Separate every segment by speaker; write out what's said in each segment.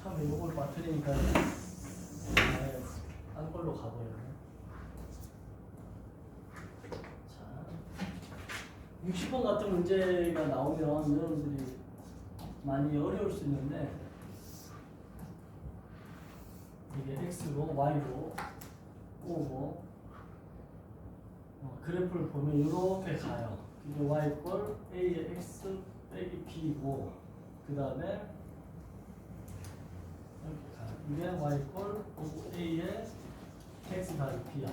Speaker 1: 처음에 요걸 맞추니까 딴 걸로 가버렸네. 자, 60번 같은 문제가 나오면 여러분들이 많이 어려울 수 있는데 이게 x로 y로 오고 그래프를 보면 이렇게 가요. 이게 y 꼴 a의 x 빼기 b고 그 다음에 이렇게 가요. 이게 y 꼴 a의 x 더하기 b야.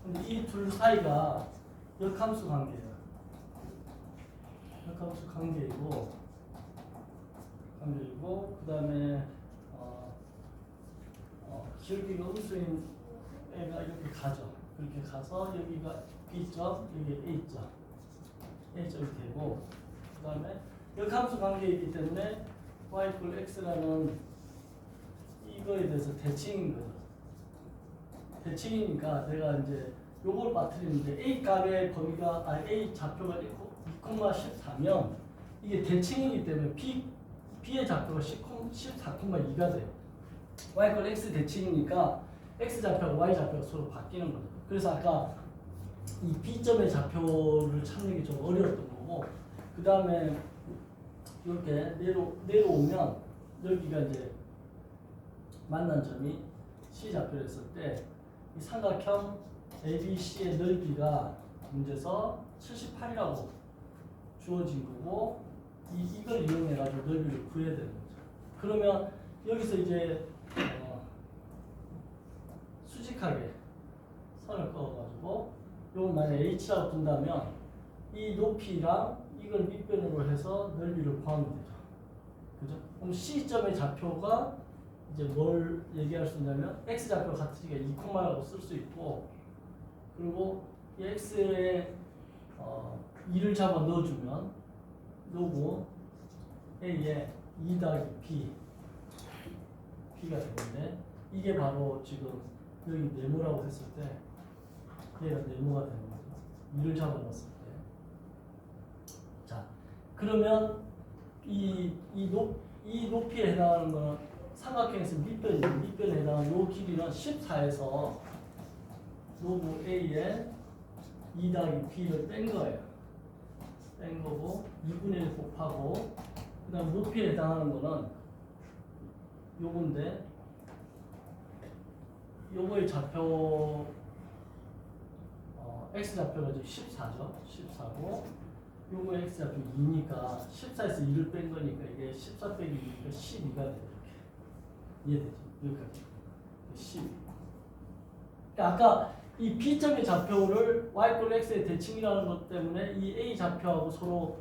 Speaker 1: 근데 이 둘 사이가 역함수 관계예요. 역함수 관계이고 그 다음에 기울기가 음수인 애가 이렇게 가죠. 그렇게 가서 여기가 B점, 여기 A점, A점이 되고 그 다음에 역함수 관계이기 때문에 y = x라는 이거에 대해서 대칭인 거죠. 대칭이니까 내가 이제 요걸 맞추는데 A 값의 범위가 A 좌표가 2,14면 이게 대칭이기 때문에 B의 좌표가 14,2가 돼요. y = x 대칭이니까 x 좌표가 y 좌표가 서로 바뀌는 거죠. 그래서 아까 이 B점의 좌표를 찾는 게 좀 어려웠던 거고 그 다음에 이렇게 내려오면 여기가 이제 만난 점이 C 좌표를 했을 때 이 삼각형 ABC의 넓이가 문제에서 78이라고 주어진 거고 이걸 이용해 가지고 넓이를 구해야 되는 거죠. 그러면 여기서 이제 수직하게 선을 그어가지고 요걸 만약 h라고 둔다면 이 높이랑 이걸 밑변으로 해서 넓이를 구하면 되죠. 그죠? 그럼 C점의 좌표가 이제 뭘 얘기할 수 있냐면 x 좌표가 같으니까 2,라고 쓸 수 있고 그리고 이 x에 2를 잡아 넣어주면 요거 a에 2 더하기 b가 되는데 이게 바로 지금 여기 네모라고 했을 때 얘가 네모가 되는 거죠. 2를 잡아 넣었을 때. 자, 그러면 이 높이에 해당하는 거는 삼각형에서 밑변에 해당하는 요 길이는 14에서 로그 A에 2 더하기 B를 뺀 거예요. 뺀 거고 2분의 1 곱하고 그 다음 높이에 해당하는 거는 요건데 요거의 좌표 x 좌표가 지금 14죠. 14고 요거 x 좌표 2니까 14에서 2를 뺀 거니까 이게 14 빼기 2니까 12가 돼요. 이해되죠? 여기까지 12. 그러니까 아까 이 B점의 좌표를 y = x의 대칭이라는 것 때문에 이 A 좌표하고 서로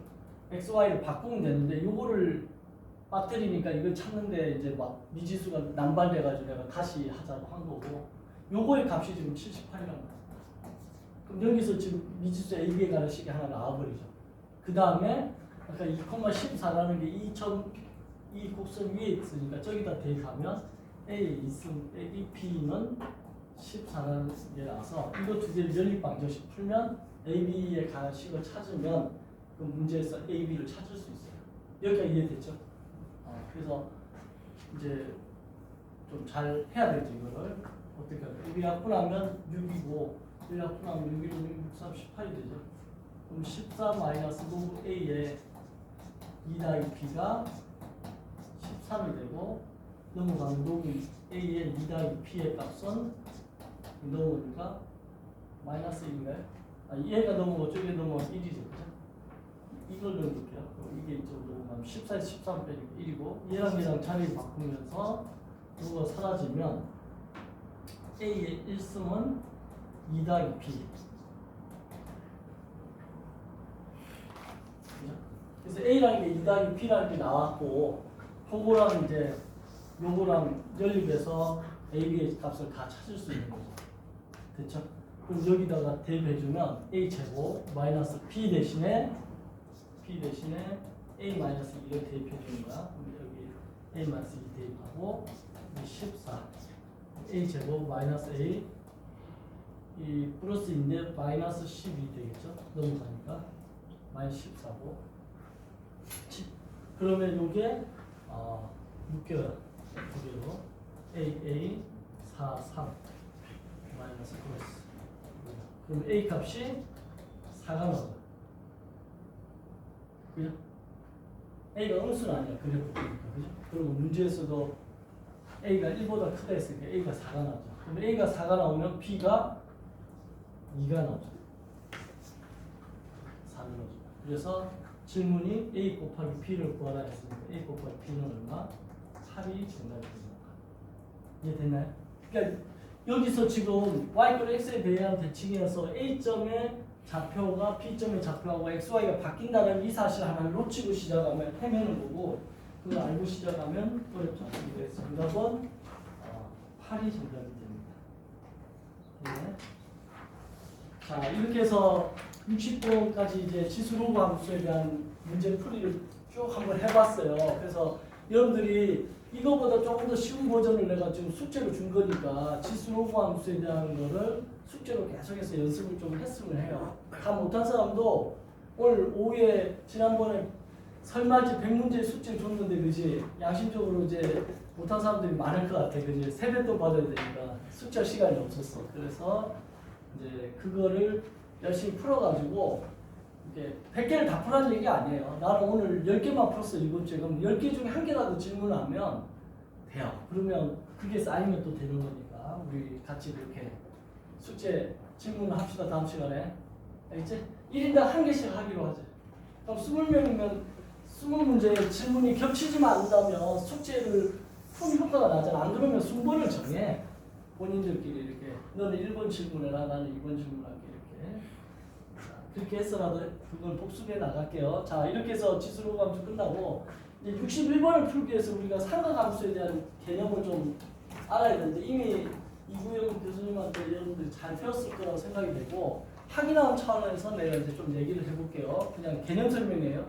Speaker 1: x, y를 바꾸면 되는데 요거를 빠뜨리니까 이걸 찾는데 이제 막 미지수가 남발돼가지고 내가 다시 하자고 한 거고 요거의 값이 지금 78이라는 거예요. 그럼 여기서 지금 미지수 A, B에 가는 식이 하나 나와버리죠. 그 다음에 아까 2,14라는 게 이 곡선 위에 있으니까 저기다 대입하면 A 있음 빼기 B는 14라는 게 나와서 이거 두 개를 연립방정식 풀면 A, B에 가는 식을 찾으면 그 문제에서 A, B를 찾을 수 있어요. 여기가 이해됐죠? 그래서 이제 좀 잘 해야 되죠. 이거를 어떻게 할까요? 1 갖고 나면 6이고 1 갖고 나면 6이고 6, 3, 18이 되죠. 그럼 14 마이너스 로그 A에 2 더하기 B가 13이 되고 넘어가면 로그 A에 2 더하기 B의 값은 넘어오니까 마이너스 1인가요? 얘가 넘어오고 저게 넘어가면 1이죠. 그죠? 이걸 넣어볼게요. 이게 이쪽으로 넘어가면 14에서 13 빼기 1이고 얘랑 자리를 바꾸면서 이거 사라지면 A의 1승은 2 더하기 B. 그래서 A라는 게 2 더하기 B라는 게 나왔고 그거랑 이제 요거랑 연립해서 A, B의 값을 다 찾을 수 있는 거죠. 됐죠? 그럼 여기다가 대입해주면 A 제곱 마이너스 B 대신에 A 마이너스 2를 대입해주는 거야. 여기 A 마이너스 2 대입하고 14 A 제곱 마이너스 A 이 플러스인데 마이너스 12 되겠죠? 넘어가니까 마이너스 14고 그러면 요게 묶여요. 두 개로 AA 43 마이너스 플러스. 그럼 A 값이 4가 나와요. 그죠? A가 음수는 아니야. 그래프니까. 그죠? 그리고 문제에서도 A가 1보다 크다 했으니까 A가 4가 나오죠. 그럼 A가 4가 나오면 B가 2가 나오죠. 4는 오죠. 그래서 질문이 A 곱하기 B를 구하라 했으니까 A 곱하기 B는 얼마? 8이 정답이 됩니다. 이해됐나요? 그러니까 여기서 지금 Y꼴 X에 대한 대칭이어서 A점의 좌표가 B점의 좌표하고 XY가 바뀐다는 이 사실 하나를 놓치고 시작하면 헤매는 거고, 그걸 알고 시작하면 어렵죠. 그래서 정답은 8이 정답이 됩니다. 네. 자, 이렇게 해서 60번까지 이제 지수로그 함수에 대한 문제 풀이를 쭉 한번 해봤어요. 그래서 여러분들이 이거보다 조금 더 쉬운 버전을 내가 지금 숙제로 준 거니까 지수로그 함수에 대한 거를 숙제로 계속해서 연습을 좀 했으면 해요. 다 못한 사람도 오늘 오후에 지난번에 설맞이 100문제 숙제 줬는데 그지? 양심적으로 이제 못한 사람들이 많을 것 같아. 그지? 세뱃돈 받아야 되니까 숙제 시간이 없었어. 그래서 이제 그거를 열심히 풀어가지고 이렇게 100개를 다 풀라는 얘기 아니에요. 나는 오늘 10개만 풀었어 이번 주에. 그럼 10개 중에 한 개라도 질문을 하면 돼요. 그러면 그게 쌓이면 또 되는 거니까 우리 같이 이렇게 숙제 질문을 합시다. 다음 시간에. 알겠지? 1인당 한 개씩 하기로 하자. 그럼 20명이면 20문제 질문이 겹치지만 않는다면 숙제를 푼 효과가 나잖아. 안 그러면 순번을 정해. 본인들끼리 이렇게 너는 1번 질문해라, 나는 2번 질문할게 이렇게. 자, 그렇게 해서라도 그걸 복습해 나갈게요. 자, 이렇게 해서 지수로그 함수 끝나고 이제 61번을 풀기 위해서 우리가 삼각함수에 대한 개념을 좀 알아야 되는데 이미 이구영 교수님한테 여러분들이 잘 배웠을 거라고 생각이 되고 확인하는 차원에서 내가 이제 좀 얘기를 해볼게요. 그냥 개념 설명이에요.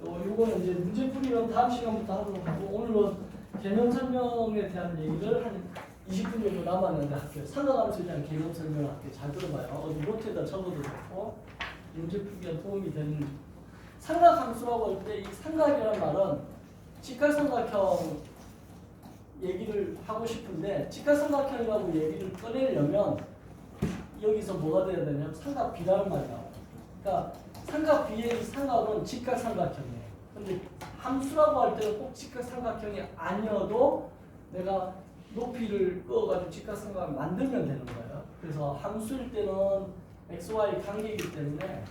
Speaker 1: 요거는 이제 문제풀이는 다음 시간부터 하도록 하고 오늘은 개념 설명에 대한 얘기를 한 20분 정도 남았는데 할게요. 삼각함수에 대한 개념 설명을 할게요. 잘 들어봐요. 어디 노트에다 적어도 좋고 문제풀이에 도움이 되는 삼각함수라고 할 때 이 삼각이라는 말은 직각삼각형 얘기를 하고 싶은데 직각삼각형이라고 얘기를 꺼내려면 여기서 뭐가 돼야 되냐면 삼각 B라는 말이 나와요. 그러니까 삼각 B의 이 삼각은 직각삼각형이에요. 근데 함수라고 할 때는 꼭 직각삼각형이 아니어도 내가 높이를 끄어가지고 직각삼각을 만들면 되는 거예요. 그래서 함수일 때는 XY 관계이기 때문에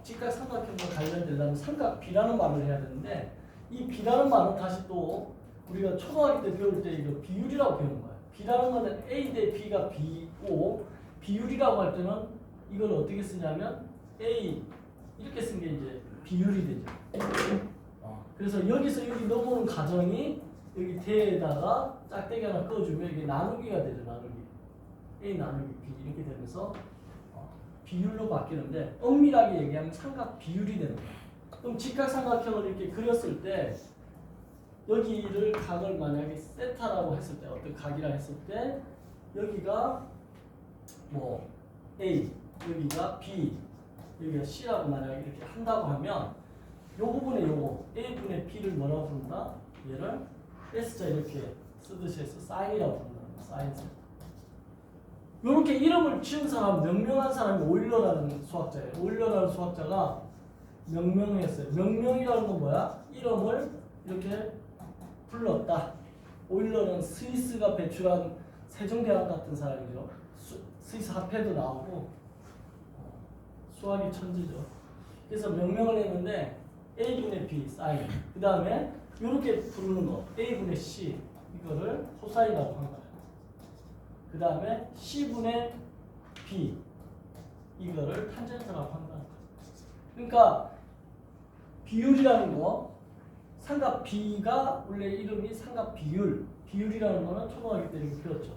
Speaker 1: 직각삼각형과 관련되려면 삼각 B라는 말을 해야 되는데 이 B라는 말은 다시 또 우리가 초등학교 때 배울 때 이거 비율이라고 배우는 거예요. B라는 거는 A 대 B가 B고 비율이라고 할 때는 이걸 어떻게 쓰냐면 A 이렇게 쓴 게 이제 비율이 되죠. 그래서 여기서 여기 넘어오는 가정이 여기 대에다가 짝대기 하나 꺼주면 이게 나누기가 되죠. 나누기. A 나누기 B 이렇게 되면서 비율로 바뀌는데 엄밀하게 얘기하면 삼각 비율이 되는 거예요. 그럼 직각삼각형을 이렇게 그렸을 때 여기를 각을 만약에 세타라고 했을 때 어떤 각이라 했을 때 여기가 뭐 A, 여기가 B, 여기가 C라고 만약에 이렇게 한다고 하면 요 부분에 요거 A분의 B를 뭐라고 부른다? 얘를 S자 이렇게 쓰듯이 해서 사인이라고 부른다. 사인. 요렇게 이름을 지은 사람, 명명한 사람이 오일러라는 수학자예요. 오일러라는 수학자가 명명했어요. 명명이라는 건 뭐야? 이름을 이렇게 불렀다. 오일러는 스위스가 배출한 세종대왕 같은 사람이죠. 스위스 화폐도 나오고 수학이 천지죠. 그래서 명명을 했는데 A분의 B 사인. 그 다음에 이렇게 부르는 거 A분의 C 이거를 코사인이라고 하는 거예요. 그 다음에 C분의 B 이거를 탄젠트라고 한다. 그러니까 비율이라는 거 삼각 B가 원래 이름이 삼각 비율이라는 거는 초등학교 때 이렇게 배웠죠.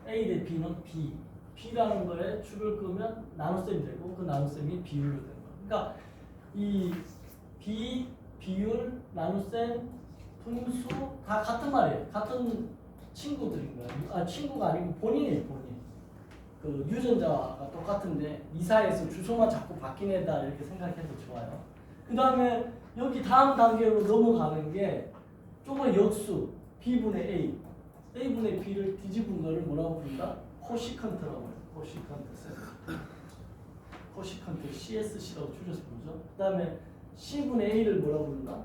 Speaker 1: A 대 B는 B. B라는 거에 줄을 끄면 나눗셈이 되고 그 나눗셈이 비율로 되는 거예요. 그러니까 이 B, 비율, 나눗셈, 분수 다 같은 말이에요. 같은 친구들인 거예요. 친구가 아니고 본인이에요. 본인. 그 유전자가 똑같은데 이사해서 주소만 자꾸 바뀌네다 이렇게 생각해도 좋아요. 그 다음에 여기 다음 단계로 넘어가는 게 조금 역수 b분의 a, a분의 b를 뒤집은 거를 뭐라고 부른다? 코시컨트라고 해요. 코시컨트 세타. 코시컨트 CSC라고 줄여서 부르죠. 그 다음에 c분의 a를 뭐라고 부른다?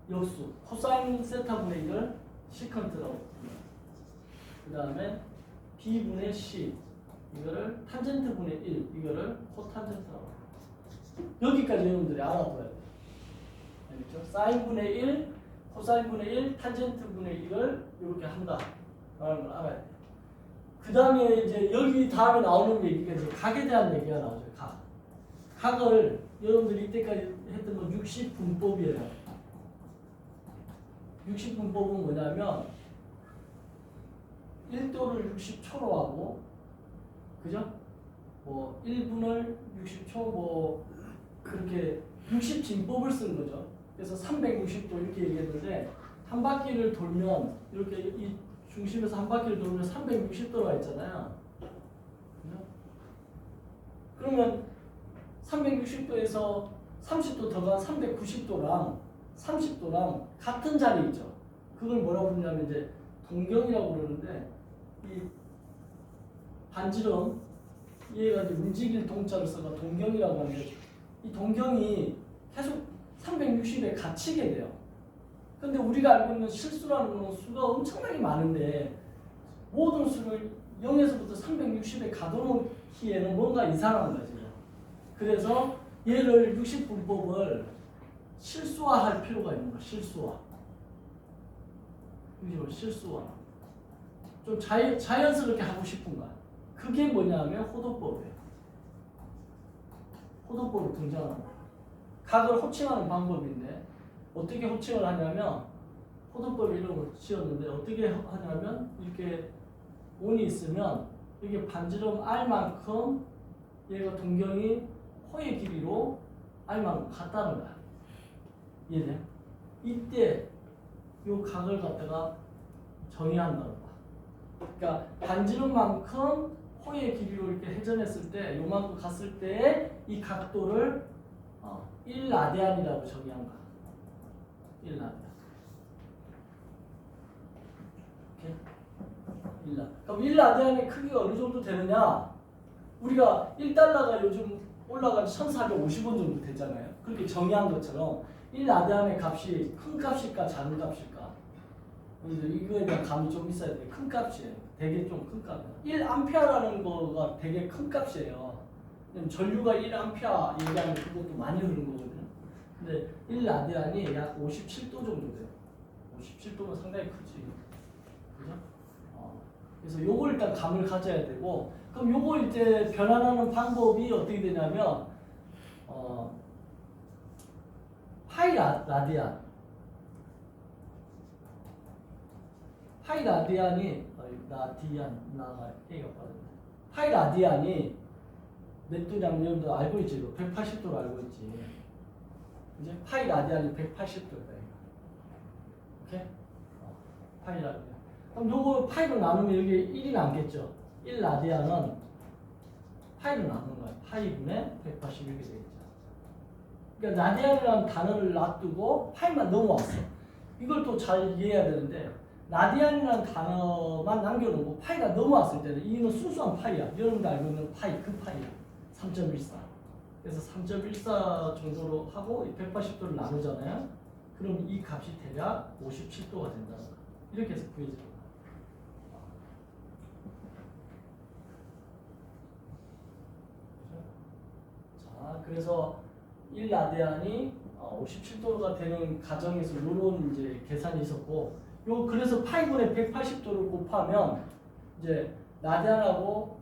Speaker 1: 역수 코사인 세타분의 1을 시컨트라고 부릅니다. 그 다음에 b분의 c 이거를 탄젠트분의 1 이거를 코탄젠트라고 합니다. 여기까지 여러분들이 알아둬야 돼요. 알겠죠? 사인분의 1, 코사인분의 1, 탄젠트분의 1을 이렇게 한다 라는 걸 알아야 돼요. 그 다음에 이제 여기 다음에 나오는 얘기가 이제 각에 대한 얘기가 나오죠. 각을 여러분들이 이때까지 했던 건 60분법이에요. 60분법은 뭐냐면 1도를 60초로 하고, 그죠? 뭐 1분을 60초 뭐 그렇게 60진법을 쓴 거죠. 그래서 360도 이렇게 얘기했는데 한 바퀴를 돌면 이렇게 이 중심에서 한 바퀴를 돌면 360도가 있잖아요. 그죠? 그러면 360도에서 30도 더 간 390도랑 30도랑 같은 자리 있죠. 그걸 뭐라고 부르냐면 이제 동경이라고 그러는데, 이 반지름 얘가 이제 움직일 동자를 써가 동경이라고 하는데, 이 동경이 계속 360에 갇히게 돼요. 근데 우리가 알고 있는 실수라는 건 수가 엄청나게 많은데 모든 수를 0에서부터 360에 가둬놓기에는 뭔가 이상한 거지. 그래서 얘를 60분법을 실수화할 필요가 있는 거야. 실수화. 실수화. 좀 자연스럽게 하고 싶은 거야. 그게 뭐냐면 호도법이에요. 호도법이 등장하는 거야. 각을 호칭하는 방법인데 어떻게 호칭을 하냐면, 호도법 이름을 지었는데 어떻게 하냐면 이렇게 온이 있으면 이게 반지름 r만큼 얘가 동경이 호의 길이로 r만큼 같다는 거야. 이해돼? 이때 요 각을 갖다가 정의한다는 거야. 그러니까 반지름만큼 호의 길이로 이렇게 회전했을 때 요만큼 갔을 때 이 각도를 1라디안이라고 정의한 거야. 1라디안. 오케이? 1라디안. 그럼 1라디안의 크기가 어느 정도 되느냐? 우리가 1달러가 요즘 올라간 1450원 정도 되잖아요. 그렇게 정의한 것처럼 1라디안의 값이 큰 값일까 작은 값일까? 이거에 대한 감이 좀 있어야 돼요. 큰 값이에요. 되게 좀 큰 값이에요. 1암페어라는 거가 되게 큰 값이에요. 전류가 1암페어 얘기하면 그것도 많이 흐른 거거든요. 근데 1라디안이 약 57도 정도 돼요. 57도면 상당히 크지. 그죠? 그래서 요걸 일단 감을 가져야 되고, 그럼 요거 이제 변환하는 방법이 어떻게 되냐면, 파이 라디안. 파이 라디안이, 나가 A가 빠졌네. 파이 라디안이 몇 도냐면 여러분들 알고 있지? 180도로 알고 있지. 이제 파이 라디안이 180도다. 오케이? 파이 라디안. 그럼 요거 파이로 나누면 여기 1이 남겠죠? 1 라디안은 파이로 나누는 거야. 파이분의 180 이렇게 되겠죠. 그러니까 라디안이라는 단어를 놔두고 파이만 넘어왔어. 이걸 또 잘 이해해야 되는데, 라디안이라는 단어만 남겨놓고 파이가 넘어왔을 때는 이는 순수한 파이야. 여러분들 알고 있는 파이, 그 파이야. 3.14. 그래서 3.14 정도로 하고 180도를 나누잖아요. 그럼 이 값이 대략 57도가 된다는 거야. 이렇게 해서 구해져요. 자, 그래서 1라디안이 57도가 되는 가정에서 이런 이제 계산이 있었고, 그래서 파이분의 180도를 곱하면 이제 라디안하고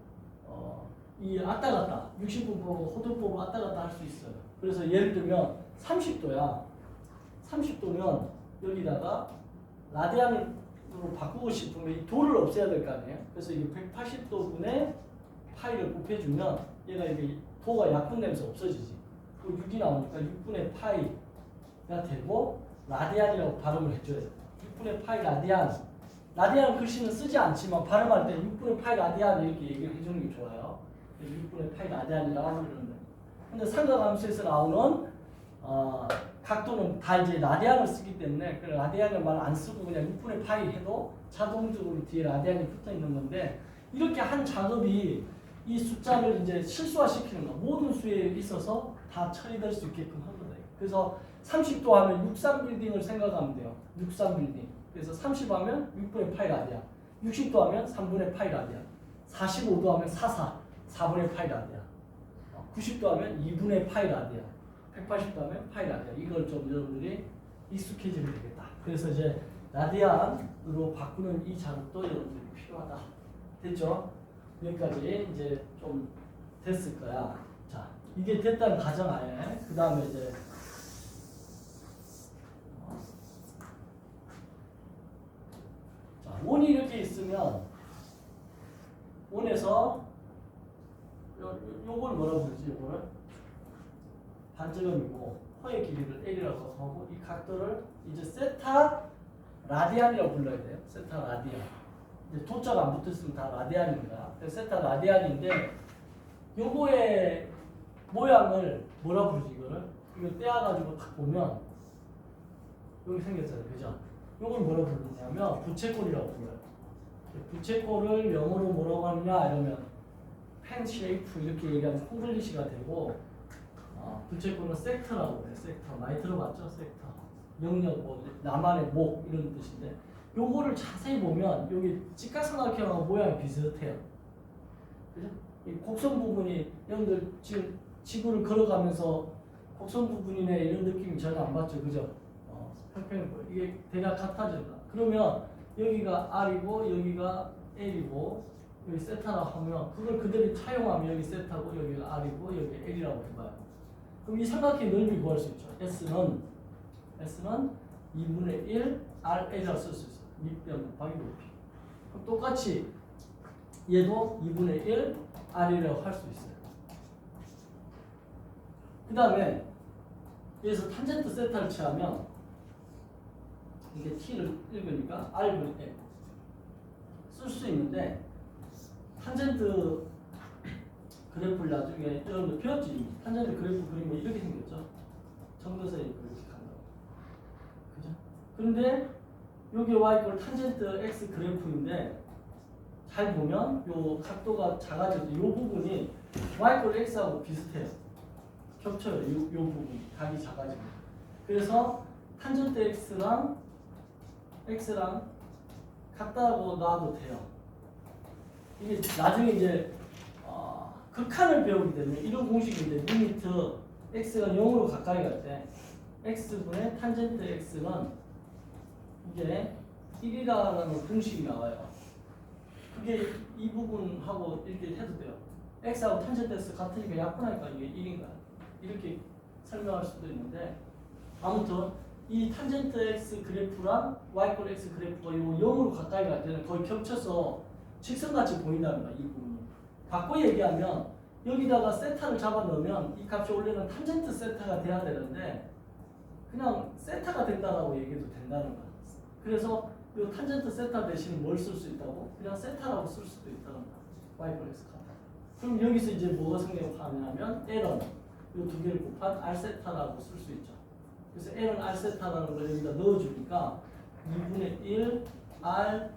Speaker 1: 이 왔다 갔다 60분 보고 호도법을 왔다 갔다 할 수 있어요. 그래서 예를 들면 30도야. 30도면 여기다가 라디안으로 바꾸고 싶으면 이 도를 없애야 될 거 아니에요. 그래서 이 180도분의 파이를 곱해주면 얘가 이게 도가 약분되면서 없어지지. 그 6이 나오니까 6분의 파이가 되고 라디안이라고 발음을 해줘야 돼. 6분의 파이 라디안. 라디안 글씨는 쓰지 않지만 발음할 때 6분의 파이 라디안 이렇게 얘기를 해주는 게 좋아요. 6분의 파이 라디안이라고 하면 되는데, 근데 삼각함수에서 나오는 각도는 자주는 다 이제 라디안을 쓰기 때문에 그 라디안을 말 안 쓰고 그냥 6분의 파이 해도 자동적으로 뒤에 라디안이 붙어 있는 건데 이렇게 한 작업이 이 숫자를 이제 실수화시키는 거 모든 수에 있어서 다 처리될 수 있게끔 한 거예요. 그래서 30도 하면 63 빌딩을 생각하면 돼요. 63 빌딩. 그래서 30 하면 6분의 파이 라디안, 60도 하면 3분의 파이 라디안, 45도 하면 4분의 파이 라디안, 90도 하면 2분의 파이 라디안, 180도 하면 파이 라디안. 이걸 좀 여러분들이 익숙해지면 되겠다. 그래서 이제 라디안으로 바꾸는 이 작업도 여러분들이 필요하다. 됐죠? 여기까지 이제 좀 됐을 거야. 자, 이게 됐다는 가정하에 그 다음에 이제 자, 원이 이렇게 있으면 원에서 요걸 뭐라고 부르지? 요거를 반지름이고 허의 길이를 L이라고 하고 이 각도를 이제 세타 라디안이라고 불러야 돼요. 세타 라디안. 이제 도자가 안 붙었으면 다 라디안입니다. 세타 라디안인데 요거의 모양을 뭐라 부르지 이거를? 이거 떼어가지고 딱 보면 여기 생겼잖아요. 그죠? 요걸 뭐라 부르냐면 부채꼴이라고 불러요. 부채꼴을 영어로 뭐라고 하느냐 이러면 펜 쉐이프 이렇게 얘기하면 콩글리시가 되고 부채꼴은 섹터라고 해요. 섹터. 많이 들어봤죠? 섹터. 영역, 뭐 나만의 목 이런 뜻인데 요거를 자세히 보면 여기 직각삼각형하고 모양이 비슷해요. 그죠? 이 곡선 부분이 여러분들 지금 지구를 걸어가면서 곡선 부분이네 이런 느낌이 전혀 안 받죠. 그죠? 평평해 보여. 이게 대략 같아진다. 그러면 여기가 R이고 여기가 L이고 여기 세타라고 하면 그걸 그대로 차용하면 여기 세타고 여기가 R이고 여기 L이라고 해봐요. 그럼 이 삼각형의 넓이 구할 수 있죠. S는 2분의 1 RL이라고 쓸 수 있어요. 밑변 곱하기 높이. 그럼 똑같이 얘도 2분의 1 R이라고 할 수 있어요. 그 다음에 여기서 탄젠트 세타를 취하면 이게 T를 읽으니까 R분의 L 쓸 수 있는데 탄젠트 그래프를 나중에 여러분들 배웠지? 탄젠트 그래프 그리면 이렇게 생겼죠? 정도선이 이렇게 간다고. 그죠? 그런데 여기 y 탄젠트 x 그래프인데 잘 보면 요 각도가 작아져서 요 부분이 y x하고 비슷해요. 겹쳐요. 요 부분이 각이 작아집니다. 그래서 탄젠트 x랑 같다고 놔도 돼요. 이게 나중에 이제 극한을 배우게 되면 이런 공식인데 리미트 x가 0으로 가까이 갈 때 x분의 탄젠트 x는 이게 1이라는 공식이 나와요. 그게 이 부분하고 이렇게 해도 돼요. x하고 탄젠트 x 같으니까 약분하니까 이게 1인 거야. 이렇게 설명할 수도 있는데 아무튼 이 탄젠트 x 그래프랑 y x 그래프가 요 0으로 가까이 갈 때는 거의 겹쳐서 직선같이 보인다는 거야. 이 부분이. 바꿔 얘기하면 여기다가 세타를 잡아 넣으면 이 값이 원래는 탄젠트 세타가 돼야 되는데 그냥 세타가 된다라고 얘기해도 된다는 거야. 그래서 이 탄젠트 세타 대신 뭘 쓸 수 있다고? 그냥 세타라고 쓸 수도 있다는 거야. y x 같아. 그럼 여기서 이제 뭐가 생겨나냐면 L은 이 두 개를 곱한 r 세타라고 쓸 수 있죠. 그래서 L은 r 세타라는 걸 여기다 넣어주니까 2분의 1 r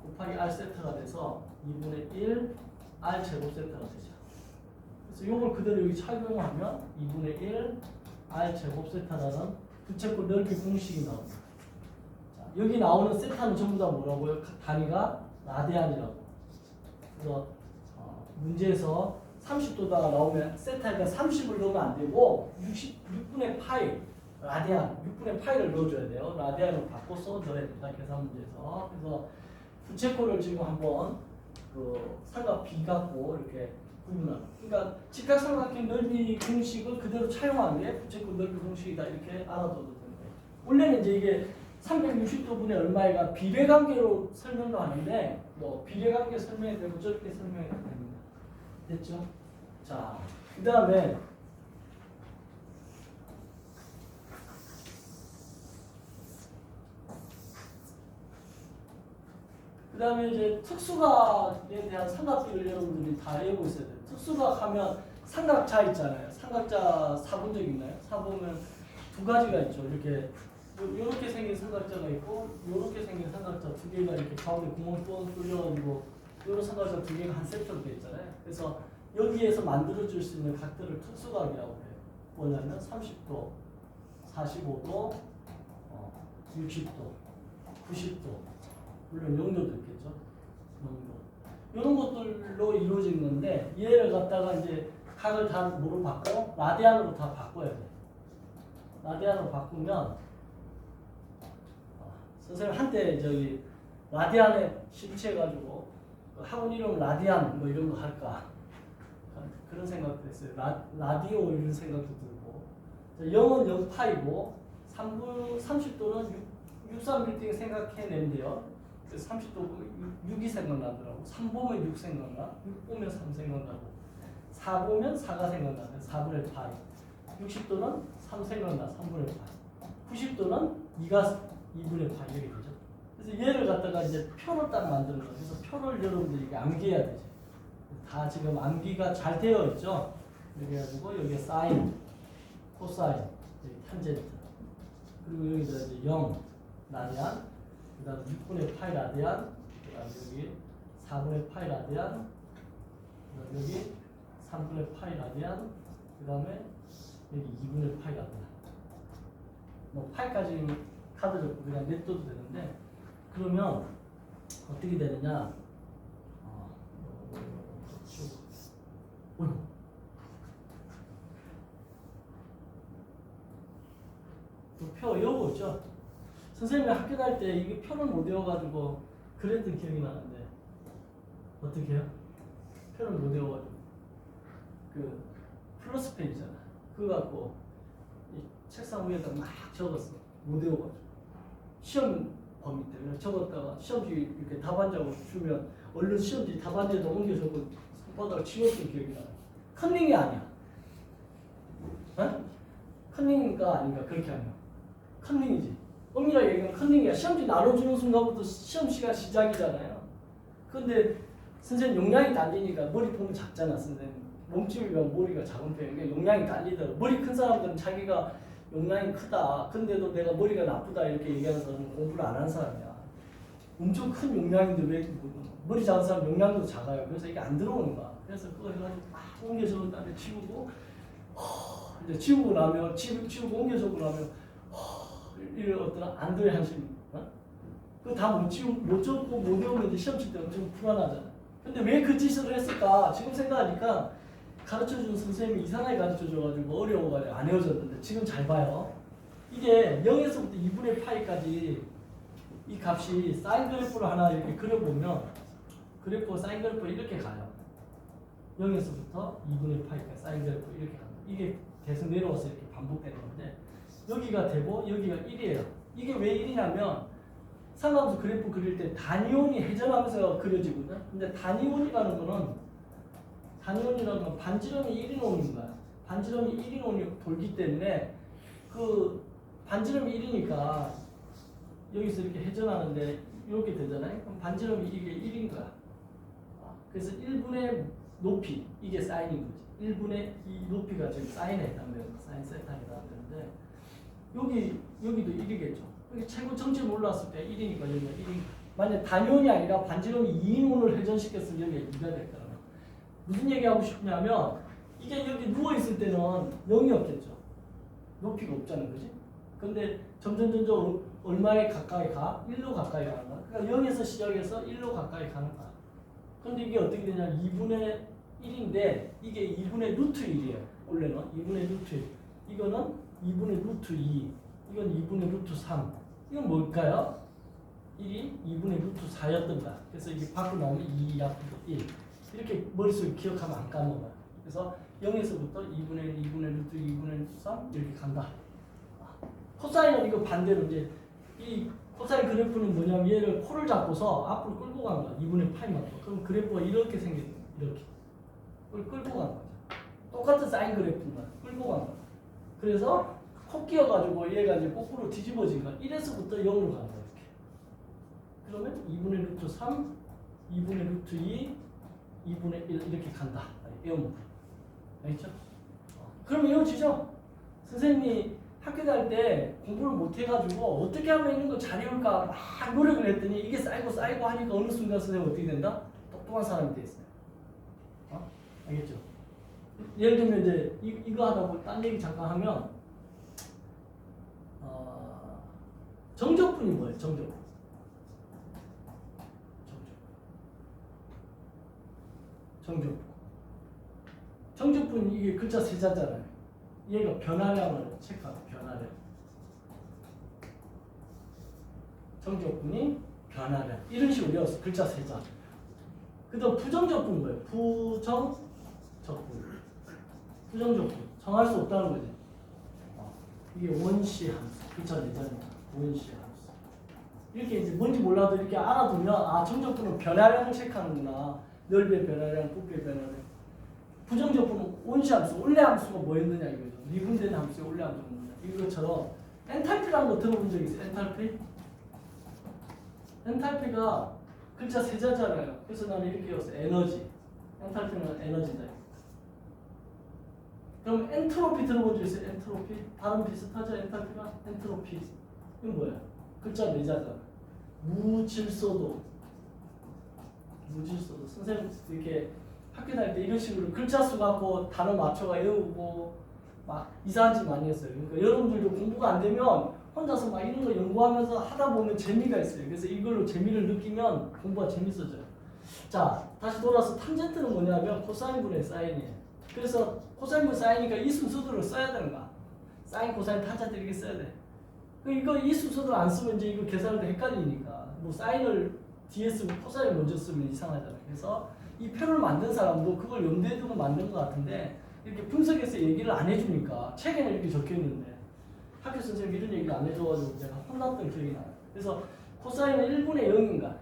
Speaker 1: 곱하기 r 세타가 돼서 2분의 1 r 제곱 세타가 되죠. 그래서 이걸 그대로 여기 착용하면 2분의 1 r 제곱 세타라는 부채꼴 넓이 공식이 나옵니다. 자, 여기 나오는 세타는 전부 다 뭐라고요? 단위가 라디안이라고. 그래서 문제에서 30도다가 나오면 세타에다 30을 넣으면 안 되고 6분의 파이 라디안 6분의 파이를 넣어줘야 돼요. 라디안으로 바꿔서 넣어야 됩니다. 계산 문제에서. 그래서 부채꼴을 지금 한번 그 삼각 B 갖고 이렇게 구분하는. 그러니까 직각삼각형 넓이 공식을 그대로 차용한 게 부채꼴 넓이 공식이다 이렇게 알아둬도 되는 거예요. 원래는 이제 이게 360도분의 얼마가 비례관계로 설명도 하는데 뭐 비례관계 설명이 되고 저렇게 설명이 됩니다. 됐죠? 자, 그 다음에 이제 특수각에 대한 삼각비를 여러분들이 다 외우고 있어야 돼요. 특수각 하면 삼각자 있잖아요. 삼각자 사본 적 있나요? 사보면 두 두 가지가 있죠. 이렇게 생긴 삼각자가 있고 이렇게 생긴 삼각자 두 개가 이렇게 가운데 구멍 뚫려가지고 이런 삼각자 두 개가 한 세트로 되어 있잖아요. 그래서 여기에서 만들어줄 수 있는 각들을 특수각이라고 해요. 뭐냐면 30도, 45도, 60도, 90도, 물론 0도도 있겠죠. 0도. 이런 것들로 이루어진 건데 얘를 갖다가 이제 각을 다 뭐로 바꿔? 라디안으로 다 바꿔야 돼. 라디안으로 바꾸면 선생님 한때 라디안에 심취해가지고 학원 이름 라디안 뭐 이런 거 할까 그런 생각도 했어요. 라디오 이런 생각도 들고 0은 0파이고 30도는 63빌딩 생각해내면 돼요. 그래서 30도 6이 생각나더라고. 3 보면 6 생각나. 6 보면 3 생각나고 4 보면 4가 생각나. 4분의 파이. 60도는 3 생각나. 3분의 파이. 90도는 2가 2분의 파이 이렇게 되죠. 그래서 얘를 갖다가 이제 표로 딱 만드는 거예요. 그래서 표를 여러분들이 암기해야 되죠. 다 지금 암기가 잘 되어 있죠. 이렇게 해가지고 여기에 사인, 코사인, 여기 탄젠트, 그리고 여기다 이제 0 라디안, 그다음 6분의 파이 라디안, 그다음 여기 4분의 파이 라디안, 그다음 여기 3분의 파이 라디안, 그다음에 여기 2분의 파이 라디안. 뭐 파이까지 카드를 그냥 냅둬도 되는데 그러면 어떻게 되느냐? 표 이거 있죠? 선생님이 학교 다닐 때 이게 표를 못 외워가지고 그랬던 기억이 나는데 어떻게 해요? 표를 못 외워가지고 그 플러스 페이지잖아. 그거 갖고 이 책상 위에다 막 적었어. 못 외워가지고 시험 범위 때문에 적었다가 시험지 이렇게 답안자고 주면 얼른 시험지 답안지에다 옮겨 적고 손바닥을 치웠던 기억이 나요. 컨닝이 아니야. 어? 컨닝인가 아닌가 그렇게 하면 컨닝이지. 엄밀하게 얘기하면 컨닝이야. 시험지 나눠주는 순간부터 시험 시간 시작이잖아요. 근데 선생님 용량이 딸리니까 머리 보면 작잖아. 선생님 몸집이면 머리가 작은 편이니까 용량이 딸리더라고. 머리 큰 사람들은 자기가 용량이 크다. 근데도 내가 머리가 나쁘다 이렇게 얘기하는 사람은 공부를 안 하는 사람이야. 엄청 큰 용량인데 왜 머리 작은 사람 용량도 작아요. 그래서 이게 안 들어오는 거야. 그래서 그거 해가지고 막 옮겨 적은 다음에 치우고 이제 치우고 나면 치우고 옮겨 적고 나면 이런 어떤 안도의 한심. 그거 다 못 적고 못 외우면 이제 시험 칠 때 엄청 불안하잖아. 근데 왜 그 짓을 했을까? 지금 생각하니까 가르쳐준 선생님이 이상하게 가르쳐줘가지고 어려워가지고 안 외워졌는데 지금 잘 봐요. 이게 0에서부터 2분의 파이까지 이 값이 사인 그래프를 하나 이렇게 그려보면 그래프가 사인 그래프 이렇게 가요. 0에서부터 2분의 파이까지 사인 그래프 이렇게 갑니다. 이게 계속 내려와서 이렇게 반복되는 건데 여기가 되고 여기가 1이에요. 이게 왜 1이냐면 상관없이 그래프 그릴 때 단위원이 회전하면서 그려지거든. 근데 단위원이라는 거는 반지름이 1이 노는 거야. 반지름이 1이 노는 돌기 때문에 그 반지름이 1이니까 여기서 이렇게 회전하는데 이렇게 되잖아요. 그럼 반지름이 이게 1인 거야. 그래서 1분의 높이 이게 사인인 거지. 1분의 이 높이가 지금 사인에 해당되는 사인 세타에 해당되는데 여기도 1이겠죠. 여기 최고 정점 올라왔을 때 1이니까 여기가 1인. 만약 단위원이 아니라 반지름이 2인원을 회전시켰으면 여기가 2가 됐다. 무슨 얘기하고 싶냐면 이게 여기 누워있을 때는 0이었겠죠. 높이가 없잖아. 그지? 근데 점점 얼마에 가까이 가? 1로 가까이 가는 거야. 그러니까 0에서 시작해서 1로 가까이 가는 거야. 근데 이게 어떻게 되냐? 2분의 1인데 이게 2분의 루트 1이에요. 원래는 2분의 루트 1. 이거는 2분의 루트 2. 이건 2분의 루트 3. 이건 뭘까요? 1이 2분의 루트 4였던가. 그래서 이게 밖으로 나오면 2 앞으로 1. 이렇게 머릿속에 기억하면 안 까먹어요. 그래서 0에서부터 2분의 2분의 루트 2분의 루트 3 이렇게 간다. 코사인은 이거 반대로 이제 이 코사인 그래프는 뭐냐면 얘를 코를 잡고서 앞으로 끌고 간 거야. 2분의 파이만. 그럼 그래프가 이렇게 생긴 거야. 이렇게. 그걸 끌고 간 거죠. 똑같은 사인 그래프인 거야. 끌고 간 거야. 그래서 코 끼어가지고 얘가 이제 거꾸로 뒤집어진 거야. 1에서부터 0으로 간 거야. 이렇게. 그러면 2분의 루트 3, 2분의 루트 2, 2분의 1 이렇게 간다. 에어물. 알겠죠? 그럼 이어지죠? 선생님이 학교 다닐 때 공부를 못 해가지고 어떻게 하면 이런 거 잘 외울까 막 노력을 했더니 이게 쌓이고 하니까 어느 순간 선생님 어떻게 된다? 똑똑한 사람이 돼 있어요. 알겠죠? 예를 들면 이제 이거 하다 보면 딴 얘기 잠깐 하면 정적분이 뭐예요? 정적분. 정적분 이게 글자 세 자잖아요. 얘가 변화량을 체크하고 변화량. 정적분이 변화량. 이런 식으로 외웠어. 글자 세 자. 그다음 부정적분 뭐예요? 부정적분. 부정적분. 정할 수 없다는 거지. 이게 원시 함수. 글자 네 자입니다. 원시 함수. 이렇게 이제 뭔지 몰라도 이렇게 알아두면 정적분은 변화량을 체크하는구나. 넓이의 변화량, 부피의 변화량. 부정적분은 원시 함수, 원래 함수가 뭐였느냐 이거죠. 미분된 함수의 원래 함수가 뭐냐. 이것처럼 엔탈피라는 거 들어본 적 있어요? 엔탈피? 엔탈피가 글자 세 자잖아요. 그래서 나는 이렇게 외웠어요. 에너지. 엔탈피는 에너지다. 그럼 엔트로피 들어본 적 있어요? 엔트로피? 발음 비슷하죠? 엔탈피가? 엔트로피. 이건 뭐야? 글자 네 자잖아. 무질서도. 선생님 이렇게 학교 다닐 때 이런 식으로 글자 수 갖고 단어 맞춰가 외우고 막 이상한 짓 많이 했어요. 그러니까 여러분들도 공부가 안 되면 혼자서 막 이런 거 연구하면서 하다 보면 재미가 있어요. 그래서 이걸로 재미를 느끼면 공부가 재밌어져요. 자, 다시 돌아서 탄젠트는 뭐냐면 코사인분의 사인이에요. 그래서 코사인분 사인이니까 이 순서대로 써야 되는 거야. 사인, 코사인, 탄젠트 이렇게 써야 돼. 이거 이 순서대로 안 쓰면 이제 이거 계산할 때 헷갈리니까 뭐 사인을 뒤에 쓰고 코사인을 먼저 쓰면 이상하잖아요. 그래서 이 표를 만든 사람도 그걸 염두에 두고 만든 것 같은데 이렇게 분석해서 얘기를 안 해주니까 책에는 이렇게 적혀 있는데 학교 선생님이 이런 얘기를 안 해줘가지고 제가 혼났던 기억이 나요. 그래서 코사인은 1분의 0인가?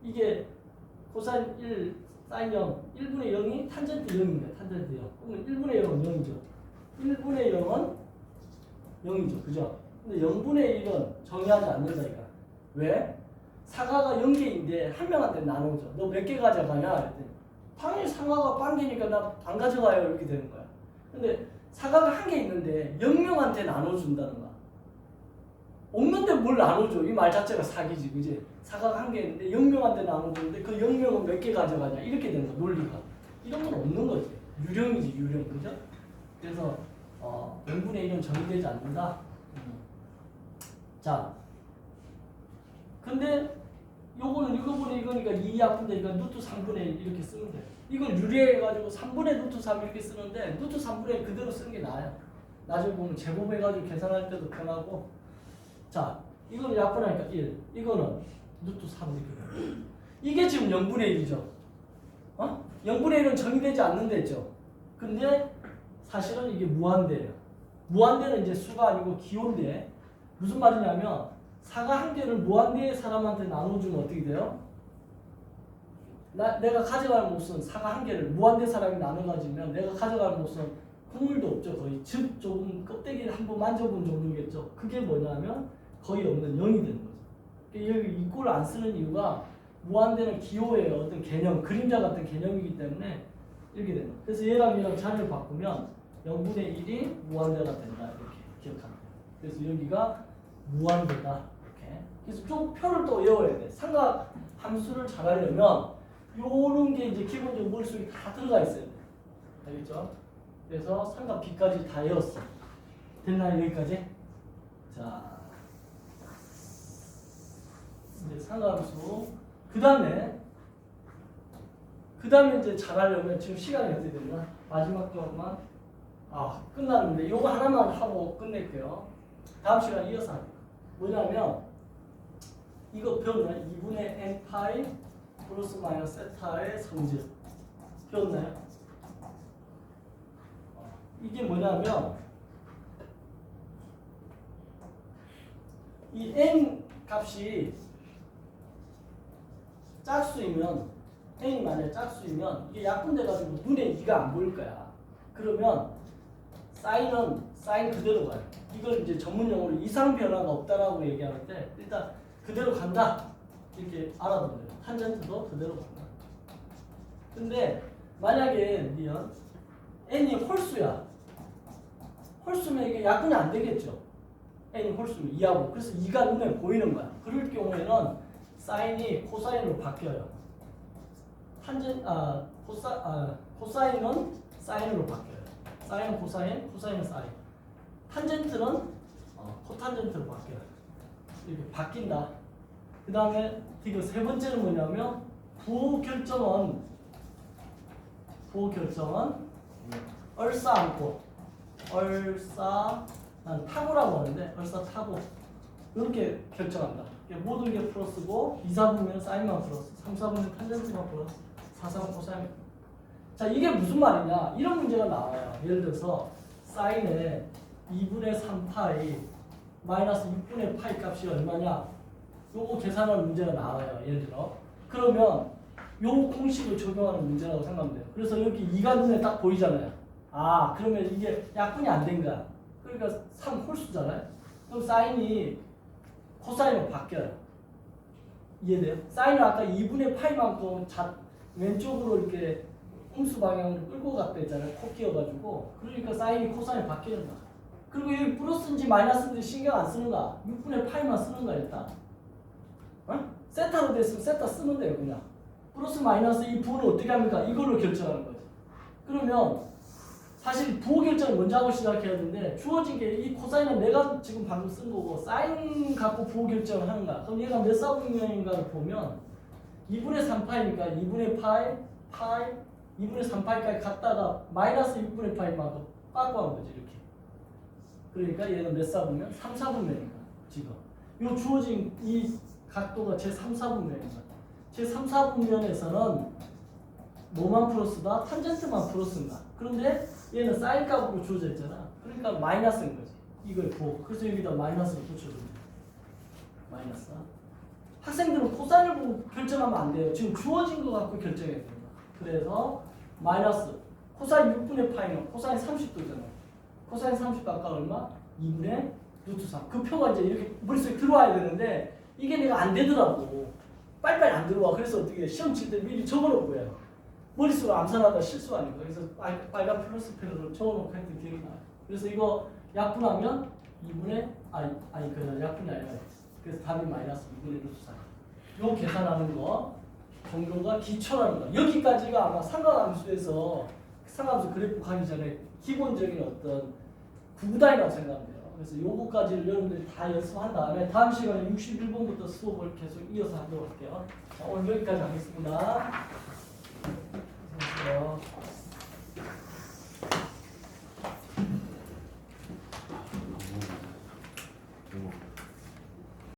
Speaker 1: 이게 코사인 1, 사인 0, 1분의 0이 탄젠트 0인가? 탄젠트 0. 그러면 1분의 0은 0이죠. 1분의 0은 0이죠. 그죠? 근데 0분의 1은 정의하지 않는다 이거. 왜? 사과가 0개인데 한 명한테 나누죠. 너 몇 개 가져가냐? 그랬더니 당연히 사과가 반 개니까 나 안 가져가요. 이렇게 되는 거야. 근데 사과가 한 개 있는데 0명한테 나눠준다는 거야. 없는데 뭘 나눠줘? 이 말 자체가 사기지. 그지? 사과가 한 개 있는데 0명한테 나눠주는데 그 0명은 몇 개 가져가냐? 이렇게 되는 거야. 논리가. 이런 건 없는 거지. 유령이지 유령. 그죠? 그래서 0분의 1은 정의되지 않는다. 자, 근데 요거는 이거분의 이거니까 2 약분되니까 루트 3분의 1 이렇게 쓰면 돼요. 이걸 유리해가지고 3분의 루트 3 이렇게 쓰는데 루트 3분의 1 그대로 쓰는 게 나아요. 나중에 보면 제곱해가지고 계산할 때도 편하고. 자, 이거는 약분하니까 1. 이거는 루트 3 이렇게. 이게 지금 0분의 1이죠. 0분의 1은 정의되지 않는다 했죠. 근데 사실은 이게 무한대예요. 무한대는 이제 수가 아니고 기호인데 무슨 말이냐면 사과 한 개를 무한대의 사람한테 나눠주면 어떻게 돼요? 내가 가져갈 몫은 사과 한 개를 무한대 사람이 나눠 가지면 내가 가져갈 몫은 국물도 없죠. 거의 즙 조금 껍데기를 한번 만져본 정도겠죠. 그게 뭐냐면 거의 없는 0이 되는 거죠. 여기 이 꼴을 안 쓰는 이유가 무한대는 기호의 어떤 개념, 그림자 같은 개념이기 때문에 이렇게 되는 거예요. 그래서 얘랑 자리를 바꾸면 0분의 1이 무한대가 된다. 이렇게 기억합니다. 그래서 여기가 무한대다. 그래서 좀 표를 또 외워야 돼. 삼각 함수를 잘 하려면 요런 게 이제 기본적으로 머릿속에 다 들어가 있어야 돼. 알겠죠? 그래서 삼각 B까지 다 외웠어. 됐나요? 여기까지? 자, 이제 삼각함수. 그 다음에 이제 잘 하려면 지금 시간이 어떻게 됐나? 마지막 조금만. 끝났는데 요거 하나만 하고 끝낼게요. 다음 시간에 이어서 할게요. 뭐냐면 이거 배웠나요? 2분의 n 파이 플러스 마이너스 세타의 성질 배웠나요? 이게 뭐냐면 이 n 값이 짝수이면 n이 만약에 짝수이면 이게 약분돼가지고 눈에 2가 안 보일 거야. 그러면 사인은 사인 그대로 가요. 이걸 이제 전문용어로 이상 변화가 없다라고 얘기할 때 일단 그대로 간다 이렇게 알아두면 돼요. 탄젠트도 그대로 간다. 근데 만약에 n이 홀수야. 홀수면 이게 약분이 안 되겠죠. n이 홀수면 2하고. 그래서 2가 눈에 보이는 거야. 그럴 경우에는 사인이 코사인으로 바뀌어요. 코사인은 사인으로 바뀌어요. 사인은 코사인, 코사인은 사인. 탄젠트는 코탄젠트로 바뀌어요. 이렇게 바뀐다. 그 다음에 이거 세 번째는 뭐냐면 부호결정은 얼싸안고 난 타고라고 하는데 얼싸타고 이렇게 결정한다. 모든 게 플러스고 2, 4분면 사인만 플러스 3, 4분면 탄젠트만 플러스 4, 4분 코사인. 자 이게 무슨 말이냐 이런 문제가 나와요. 예를 들어서 사인의 2분의 3파이 마이너스 6분의 파이 값이 얼마냐 요거 계산하는 문제가 나와요. 예를 들어 그러면 요 공식을 적용하는 문제라고 생각하면 돼요. 그래서 여기 2가 눈에 딱 보이잖아요. 아 그러면 이게 약분이 안 된 거야. 그러니까 3 홀수잖아요. 그럼 사인이 코사인으로 바뀌어요. 이해돼요? 사인은 아까 2분의 파이만큼 왼쪽으로 이렇게 음수 방향으로 끌고 갔다 했잖아요. 코 끼어가지고. 그러니까 사인이 코사인이 바뀌는 거야. 그리고 여기 플러스인지 마이너스인지 신경 안 쓰는 거야. 6분의 파이만 쓰는 거야 일단. 세타로 됐으면 세타 쓰면 돼요 그냥. 플러스 마이너스 이 부호를 어떻게 합니까? 이걸로 결정하는 거지. 그러면 사실 부호 결정을 먼저 하고 시작해야 되는데 주어진 게 이 코사인은 내가 지금 방금 쓴 거고 사인 갖고 부호 결정을 하는 거야. 그럼 얘가 몇 사분면인가를 보면 2분의 3파이니까 2분의 파이 2분의 3파이까지 갔다가 마이너스 6분의 파이만큼 빠꾸 한 거지 이렇게. 그러니까 얘는 몇 사분면? 3, 4분면인가 지금. 요 주어진 이 각도가 제 3, 4분면인가. 제 3, 4분면에서는 뭐만 플러스다? 탄젠트만 플러스인가. 그런데 얘는 사인 값으로 주어져 있잖아. 그러니까 마이너스인 거지. 이걸 보고. 그래서 여기다 마이너스를 붙여줍니다. 마이너스. 학생들은 코사인을 보고 결정하면 안 돼요. 지금 주어진 거 갖고 결정해야 됩니다. 그래서 마이너스. 코사인 6분의 파이는 코사인 30도잖아. 코사인 30도 아까 얼마? 2분의 루트 3. 그 표가 이제 이렇게 머릿속에 들어와야 되는데 이게 내가 안 되더라고. 빨리빨리 안 들어와. 그래서 어떻게 시험 칠 때 미리 적어놓은 거예요. 머릿속으로 암산하다 실수가 아니고. 그래서 빨간 플러스 펜으로 적어놓고 했던 기억이 나요. 그래서 이거 약분하면 2분의 그냥 약분이 아니라 그래서 답이 마이너스 2분의 루트 3. 요 계산하는 거 정도가 기초라는 거. 여기까지가 아마 상관함수에서 상관함수 그래프 가기 전에 기본적인 어떤 구구단이라고 생각하면 돼요. 그래서 요거까지를 여러분들이 다 연습한 다음에 다음 시간에 61번부터 수업을 계속 이어서 하도록 할게요. 자, 오늘 여기까지 하겠습니다. 안녕하세요.